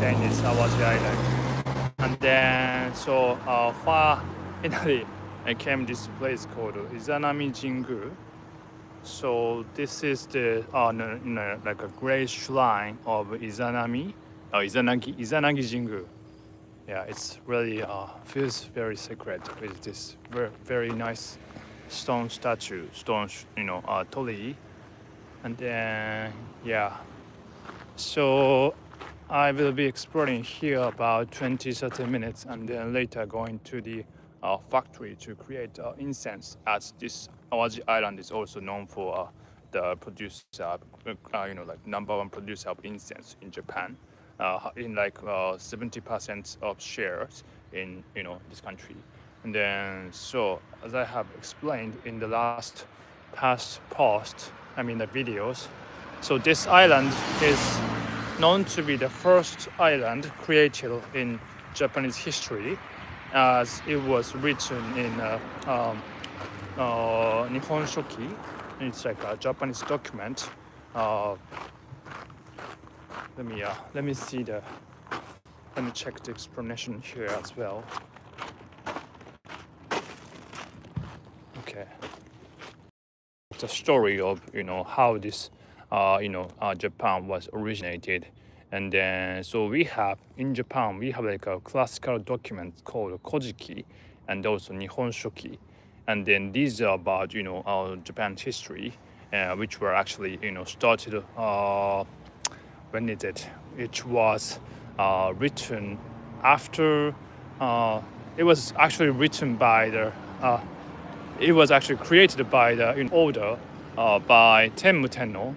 stay in this Awaji Island. And then, so finally, I came to this place called Jingū. So this is the like a great shrine of Izanagi Jingū. Yeah, it's really feels very sacred with this very nice stone statue, torii, and then yeah. So I will be exploring here about 20-30 minutes, and then later going to the factory to create incense, as this Awaji Island is also known for the producer, like number one producer of incense in Japan, in like 70% of shares in this country. And then, so as I have explained in the past post, the videos, so this island is known to be the first island created in Japanese history, as it was written in Nihon Shoki. It's like a Japanese document. Let me check the explanation here as well. Okay. The story of how this Japan was originated, and then so in Japan we have like a classical document called Kojiki and also Nihon Shoki, and then these are about our Japan's history, which were actually started when is it? It was written after. It was actually written by the. It was actually created by the order by Tenmu Tenno,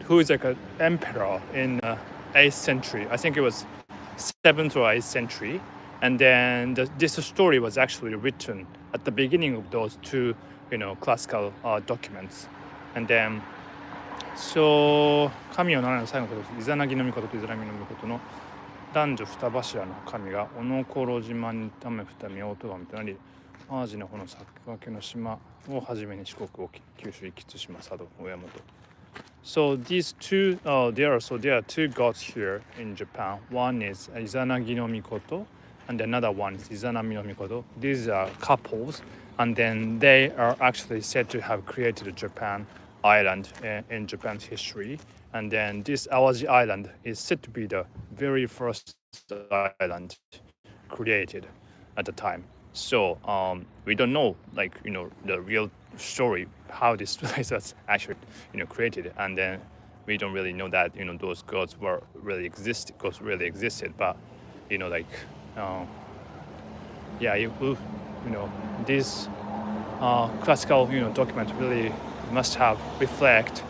who is like an emperor in 8th century. I think it was 7th or 8th century. And then this story was actually written at the beginning of those two, classical documents. And then, so 神を名乗る最後のことです。イザナギの御事とイザナギの御事の男女二柱の神がおのころ島に雨降った御音がみたいなり、淡路の方の先駆けの島をはじめに四国沖、九州壱岐対馬佐渡親本。So these two, there are two gods here in Japan. One is Izanagi no Mikoto, and another one is Izanami no Mikoto. These are couples, and then they are actually said to have created Japan island in Japan's history. And then this Awaji Island is said to be the very first island created at the time. So we don't know, the real story how this place was actually, created, and then we don't really know that those gods really existed. But this classical document really must have reflected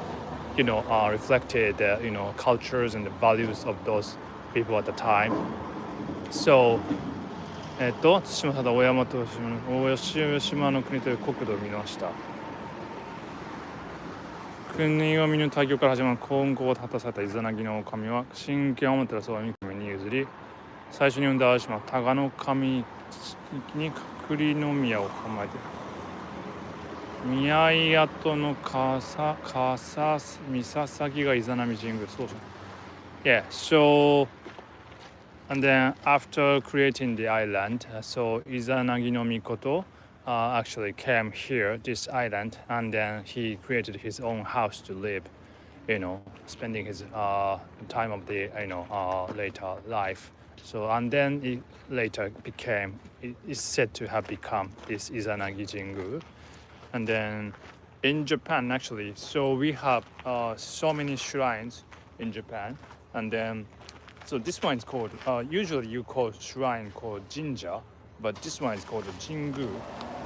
cultures and the values of those people at the time. So 対馬佐渡大山と大吉島の国という国土を見ました。国を見ぬ大業から始まる幸運を果たされたイザナギの神は神権を持っている大神に譲り、最初に生んだ淡路島多賀の神に栗の宮を構えている。宮井跡の笠三崎がイザナミ神宮。そうじゃん。Yeah, so and then after creating the island, so Izanagi no Mikoto actually came here, this island, and then he created his own house to live, spending his time of the later life. So and then it later is said to have become this Izanagi Jingū. And then in Japan actually, so we have so many shrines in Japan, and then so this one is called, usually you call shrine called Jinja, but this one is called Jingū.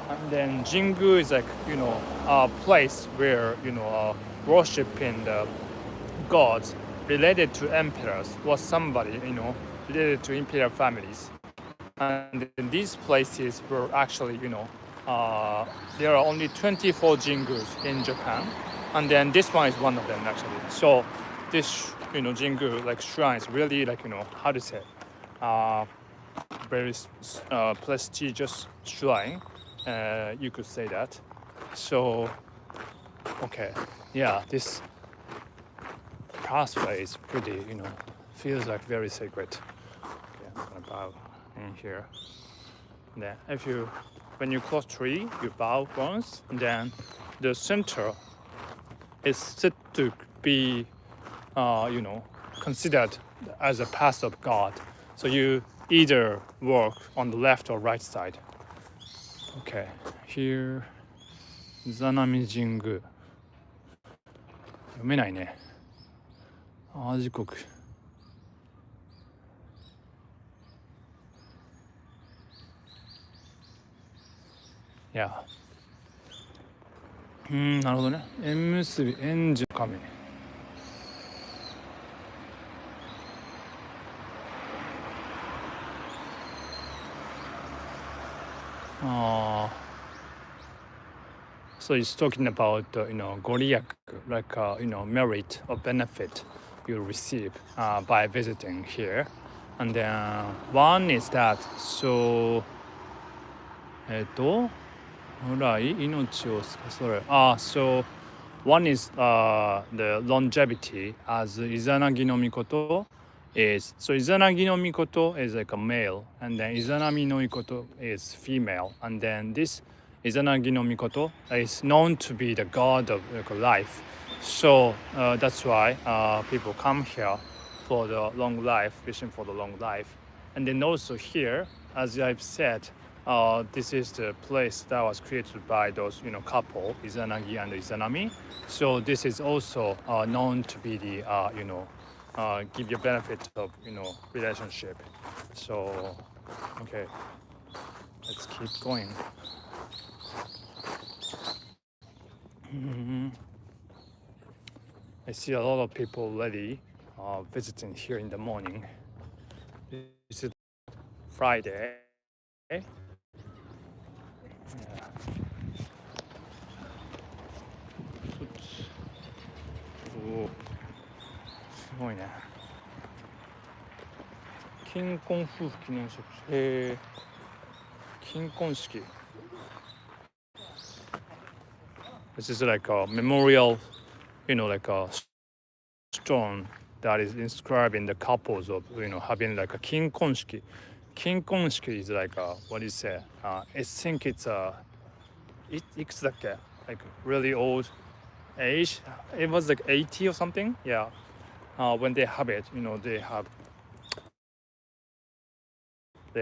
And then Jingū is like, a place where, worshiping the gods related to emperors or somebody, related to imperial families. And in these places were actually, there are only 24 Jingūs in Japan. And then this one is one of them actually. So this Jingū, like shrines, really how to say, very prestigious shrine, you could say that. So, okay, yeah, this pathway is pretty, feels like very sacred. Okay, I'm gonna bow in here. And then when you cross tree, you bow once, and then the center is said to be, considered as a path of God. So you either walk on the left or right side. Okay, here, Izanami Jingū. 読めないね。時刻。いや。なるほどね。縁結び、縁樹亀。So it's talking about Goriak, like merit or benefit you receive by visiting here, and then one is that so ほら命をそれso one is the longevity as Izanagi no Mikoto is so Izanagi no Mikoto is like a male, and then Izanami no Mikoto is female, and then this Izanagi no Mikoto is known to be the god of life. So that's why people come here for the long life, wishing for the long life. And then also here, as I've said, this is the place that was created by those couple, Izanagi and Izanami. So this is also known to be the give you benefit of relationship. So okay, let's keep going. I see a lot of people already visiting here in the morning. This is Friday. Yeah. すごいね。金婚夫婦記念植樹。へえ。金婚式。This is like a memorial, like a stone that is inscribed in the couples of, having like a 金婚式. 金婚式 is like what do you say? I think it'sいくつだっけ? Like really old age. It was like 80 or something. Yeah. When they have it, they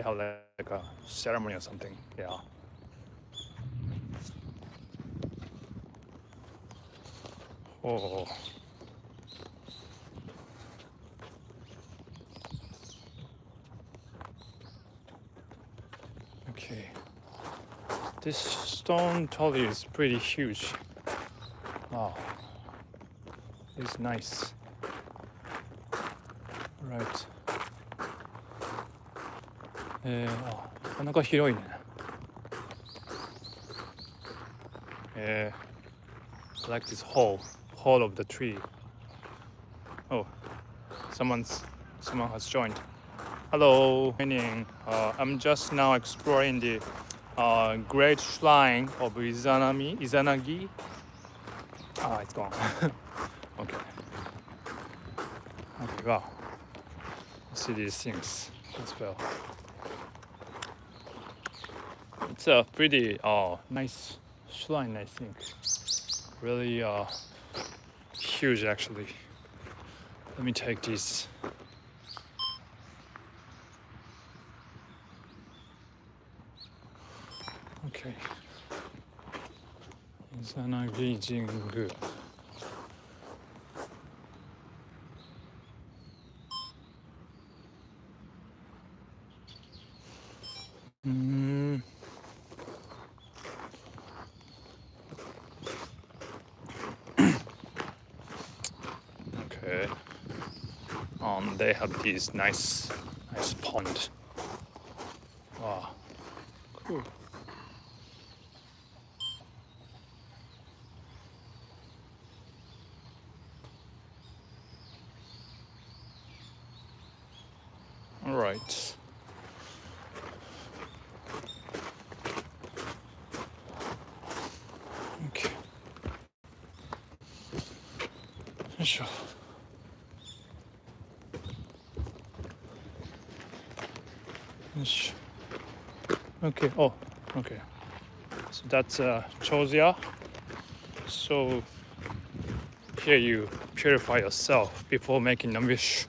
have like a ceremony or something. Yeah. Oh. Okay. This stone trolley is pretty huge. Wow. It's nice. Right. なかなか広いね。Like this whole of the tree. Oh, someone has joined. Hello, I'm just now exploring the great shrine of Izanagi. It's gone. Okay. Okay, wow. See these things as well. It's a pretty nice shrine, I think. Really huge, actually. Let me take this. Okay. Izanagi Jingū. Okay. They have these nice pond. Wow. Cool. All right. Okay. Sure. Ish. Okay. Oh, okay. So that's Chosia. So here you purify yourself before making a wish.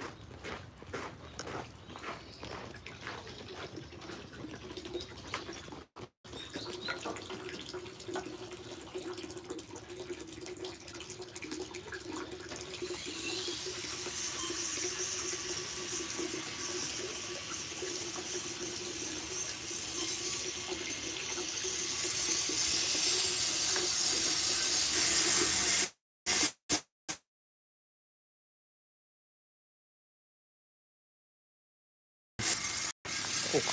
Oh.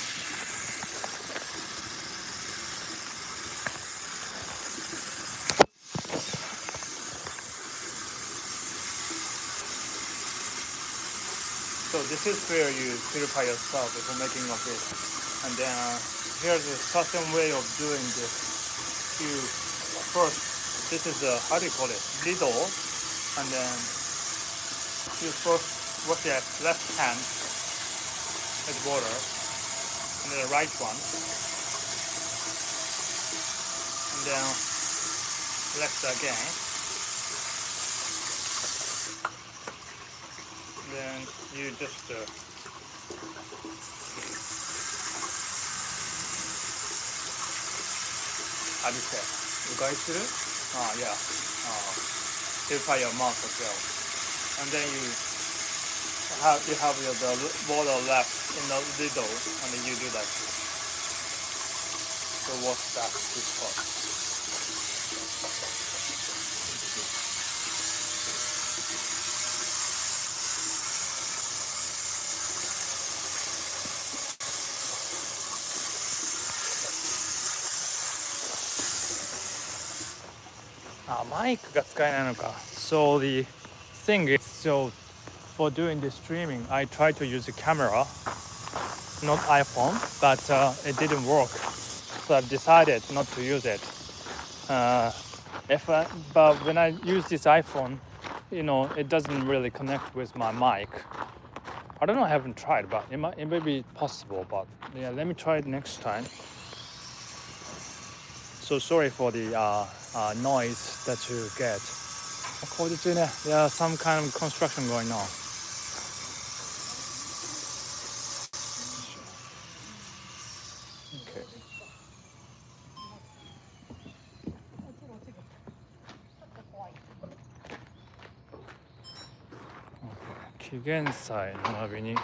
So this is where you purify yourself before making a wish. And then here's a certain way of doing this. You first, this is a, how do you call it? Ladle. And then you first wash your left hand with water. And then the right one. And then left again. And then you just how do you say? You guys do it? Yeah. Purify your mouth as well. And then you have the water left in the ladle, and then you do that too. So what's that? This part. Mic が使えないのか。So the thing is, so for doing the streaming, I tried to use a camera, not iPhone, but it didn't work. So I've decided not to use it. But when I use this iPhone, it doesn't really connect with my mic. I don't know, I haven't tried, but it may be possible. But yeah, let me try it next time. So sorry for the noise that you get. There's some kind of construction going on. Okay. 紀元祭並びに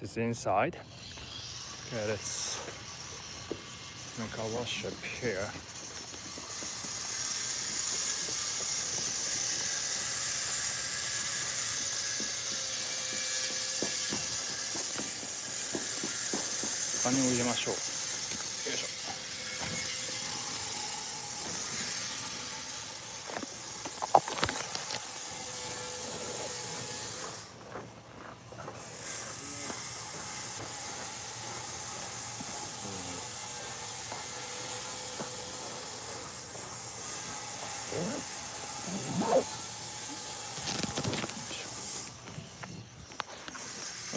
This is inside. Okay, let's make a wash up here.お金を入れましょう。よいしょ。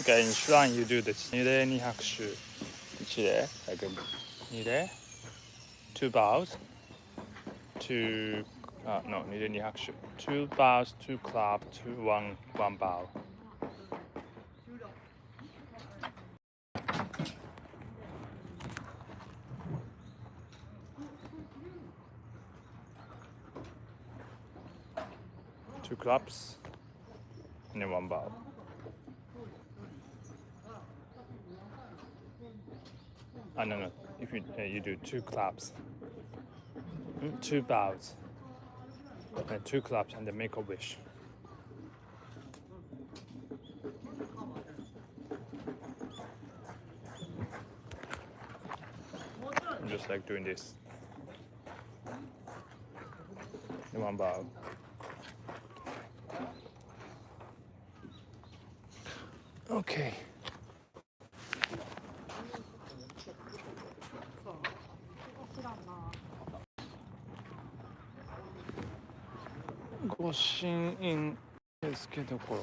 Okay, in shrine you do this. 二礼二拍手。一礼、二礼、two bows, two, no, 二礼二拍手。Two bows, two clap, one bow. Two claps and then one bow. No. If you do two claps, two bows, and two claps, and then make a wish. I'm just like doing this. And one bow. Okay. 御神院ですけど、これ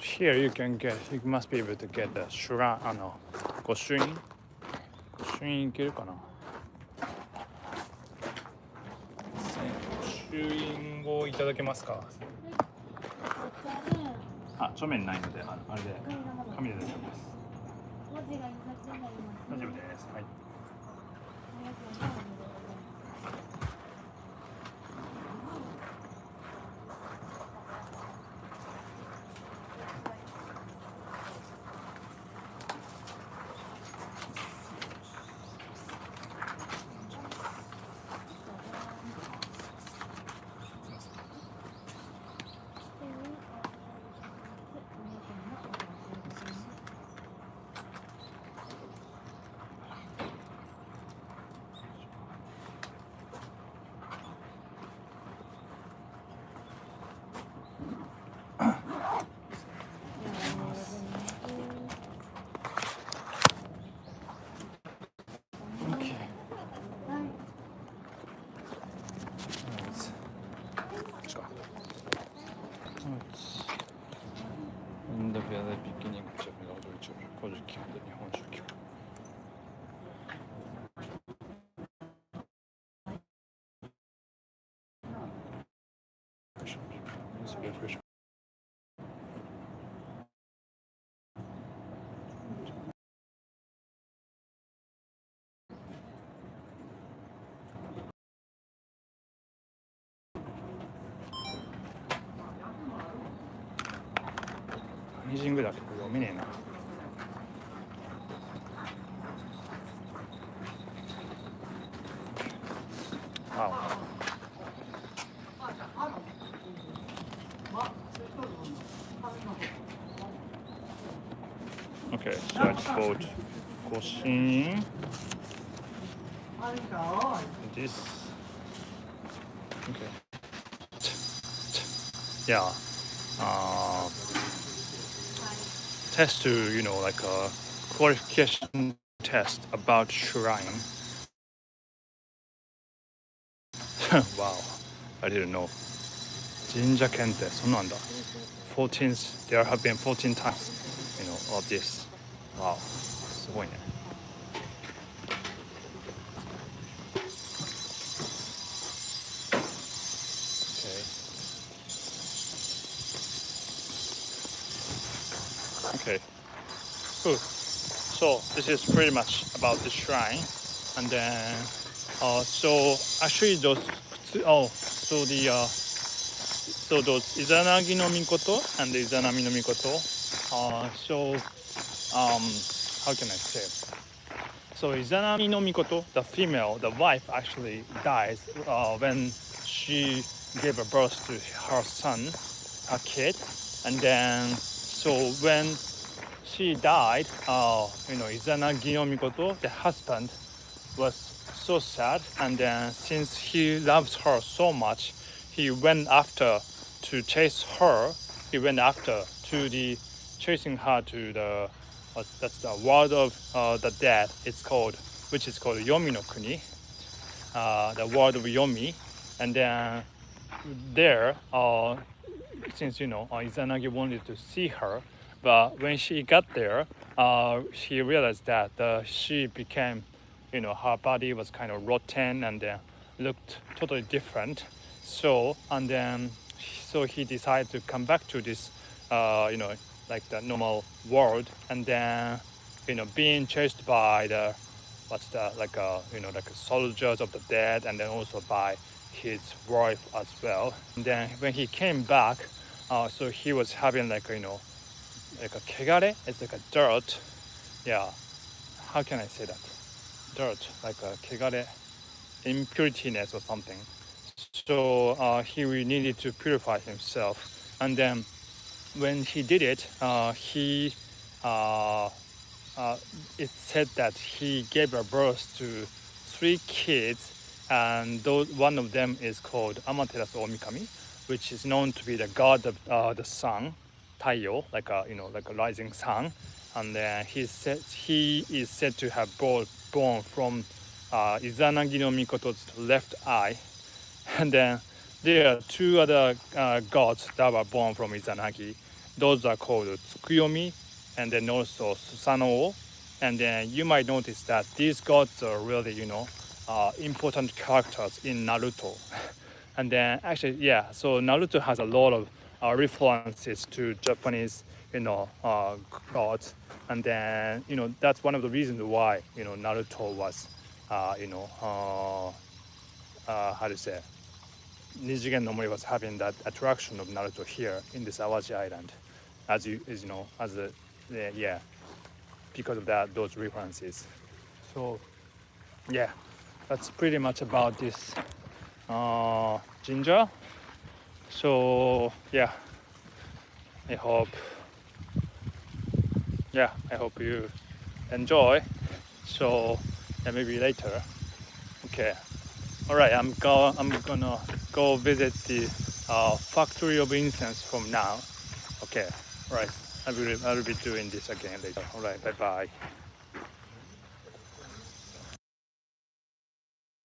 Here you must be able to get the shrine, 御朱印いけるかな。御朱印をいただけますか。書面ないので、あれで紙で大丈夫です。文字が印刷になります。大丈夫です。はい。In the very beginning, Japanese Kojiki and the Nihon Shukyu. Jingū だけど読めねえな。Wow. Okay, so I just bought 御朱印 this. Okay. Yeah. Test to, like a qualification test about shrine. Wow, I didn't know. Jinja Kente, そんなんだ。There have been 14 times, of this. Wow, すごいね。Okay. Cool. So this is pretty much about the shrine, and then so actually those those Izanagi no Mikoto and the Izanami no Mikoto. How can I say? So Izanami no Mikoto, the female, the wife actually dies when she gave a birth to her son, her kid, and then so when she died, Izanagi no Mikoto, the husband, was so sad, and then since he loves her so much, he went after to chase her. He went after to the chasing her to the that's the world of the dead. Which is called Yomi no Kuni, the world of Yomi, and then there, since Izanagi wanted to see her, but when she got there, she realized that she became, her body was kind of rotten and looked totally different. So he decided to come back to this, like the normal world, and then, being chased by the soldiers of the dead, and then also by his wife as well. And then when he came back, so he was having like a kegare. It's like a dirt. Yeah, how can I say that? Dirt, like a kegare, impuritiness or something. So he needed to purify himself, and then when he did it, it said that he gave a birth to 3 kids, and one of them is called Amaterasu Omikami, which is known to be the god of the sun, Taiyo, like a rising sun. And he is said to have born from Izanagi no Mikoto's left eye, and then there are two other gods that were born from Izanagi. Those are called Tsukuyomi and then also Susanoo. And then you might notice that these gods are really, important characters in Naruto. And then actually, yeah, so Naruto has a lot of references to Japanese, gods. And then, that's one of the reasons why, Naruto was, how to say, Nijigen no Mori was having that attraction of Naruto here in this Awaji Island, yeah, because of those references. So, yeah, that's pretty much about this ginger. So, yeah, I hope, you enjoy. So, yeah, maybe later. Okay. All right, I'm gonna go visit the factory of incense from now. Okay, all right. I will be doing this again later. All right, bye bye.